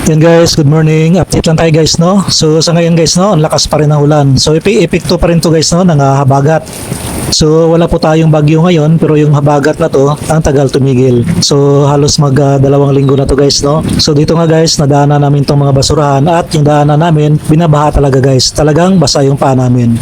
Yan guys, good morning. Update lang tayo guys, no? So sa ngayon guys, no, ang lakas pa rin ng ulan. So epekto pa rin to guys, no, ng habagat. So wala po tayong bagyo ngayon, pero yung habagat na to, ang tagal tumigil. So halos mag 2 linggo na to guys, no? So dito nga guys, nadaanan namin tong mga basurahan at yung daanan namin, binabaha talaga guys. Talagang basa yung paa namin.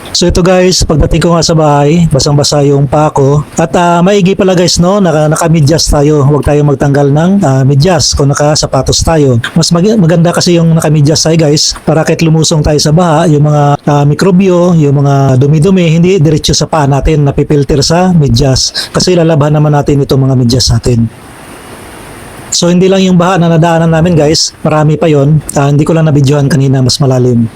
So ito guys, pagdating ko nga sa bahay, basang-basa yung paa ko. At maigi pala guys, no, naka-medyas tayo. Huwag tayong magtanggal ng medyas kung naka-sapatos tayo. Mas maganda kasi yung naka-medyas tayo guys, para kahit lumusong tayo sa baha, yung mga mikrobyo, yung mga dumi-dumi, hindi diretso sa paa natin, napipilter sa medyas. Kasi lalabhan naman natin itong mga medyas natin. So hindi lang yung baha na nadaanan namin guys, marami pa yon. Hindi ko lang nabidyohan kanina, mas malalim.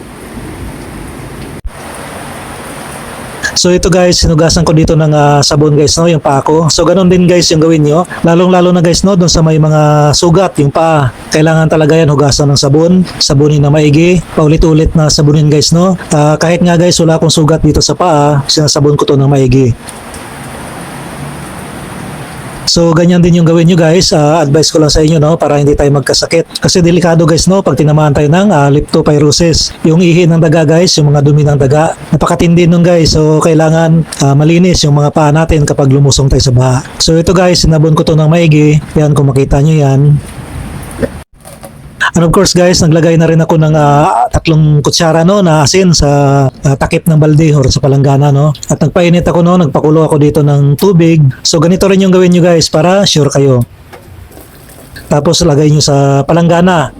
So ito guys, sinugasan ko dito ng sabon guys, no, yung paa ko. So ganun din guys yung gawin nyo. Lalong-lalo na guys, no, doon sa may mga sugat, yung paa. Kailangan talaga yan hugasan ng sabon, sabunin na maigi, paulit-ulit na sabunin guys, no. Kahit nga guys, wala akong sugat dito sa paa, sinasabon ko to ng maigi. So ganyan din yung gawin nyo guys, advice ko lang sa inyo, no, para hindi tayo magkasakit. Kasi delikado guys, no, pag tinamaan tayo ng leptopyrosis. Yung ihi ng daga guys, yung mga dumi ng daga, napakatindi nun guys. So kailangan malinis yung mga paa natin kapag lumusong tayo sa baha. So ito guys, sinabon ko to ng maigi. Yan, kung makita nyo yan. And of course guys, naglagay na rin ako ng 3 kutsara, no, na asin sa takip ng balde or sa palanggana, no. At nagpainit ako, no, nagpakulo ako dito ng tubig. So ganito rin yung gawin nyo guys para sure kayo. Tapos lagay nyo sa palanggana.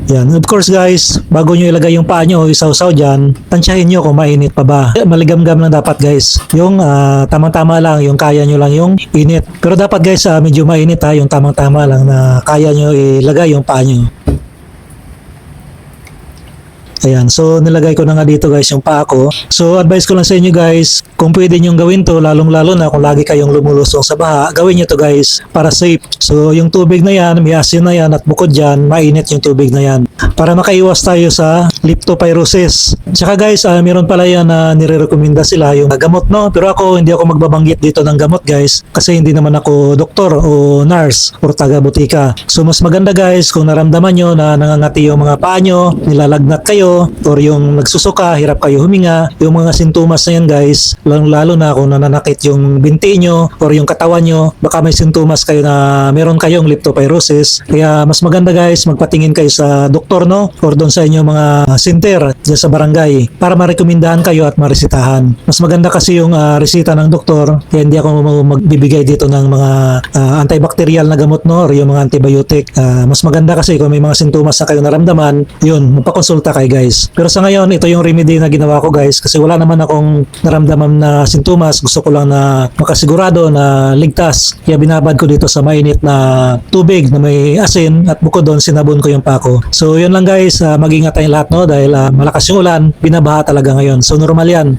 Yan. Of course guys, bago nyo ilagay yung paa nyo o isaw-saw dyan, tansyahin nyo kung mainit pa ba. Maligam-gam lang dapat guys. Yung tamang-tama lang, yung kaya nyo lang yung init. Pero dapat guys, medyo mainit yung tamang-tama lang na kaya nyo ilagay yung paa nyo. Ayan, so nilagay ko na nga dito guys yung paa ko. So advice ko lang sa inyo guys, kung pwede nyong gawin to, lalong-lalo na kung lagi kayong lumulusong sa baha, gawin nyo to guys para safe. So yung tubig na yan, may asin na yan at bukod dyan, mainit yung tubig na yan. Para makaiwas tayo sa leptopyrosis. Tsaka guys, meron pala yan na nire-recommenda sila yung gamot, no? Pero ako, hindi ako magbabanggit dito ng gamot guys, kasi hindi naman ako doktor o nurse o taga-butika. So mas maganda guys, kung naramdaman nyo na nangangati yung mga paa nyo, nilalagnat kayo, or yung nagsusuka, hirap kayo huminga, yung mga sintomas na yan guys, lalo na kung nananakit yung binti nyo or yung katawan nyo, baka may sintomas kayo na meron kayong leptopyrosis. Kaya mas maganda guys, magpatingin kayo sa doktor, no, or doon sa inyo mga center dyan sa barangay para marekomendahan kayo at maresitahan. Mas maganda kasi yung resita ng doktor, kaya hindi ako magbibigay dito ng mga antibacterial na gamot, no, or yung mga antibiotic. Mas maganda kasi kung may mga sintomas na kayo naramdaman, yun, magpakonsulta kayo guys. Pero sa ngayon, ito yung remedy na ginawa ko guys, kasi wala naman akong naramdaman na sintomas. Gusto ko lang na makasigurado na ligtas. Kaya binabad ko dito sa mainit na tubig na may asin at bukod doon sinabon ko yung paa ko. So yun lang guys, mag-ingat tayong lahat, no, dahil malakas yung ulan, binabaha talaga ngayon. So normal yan.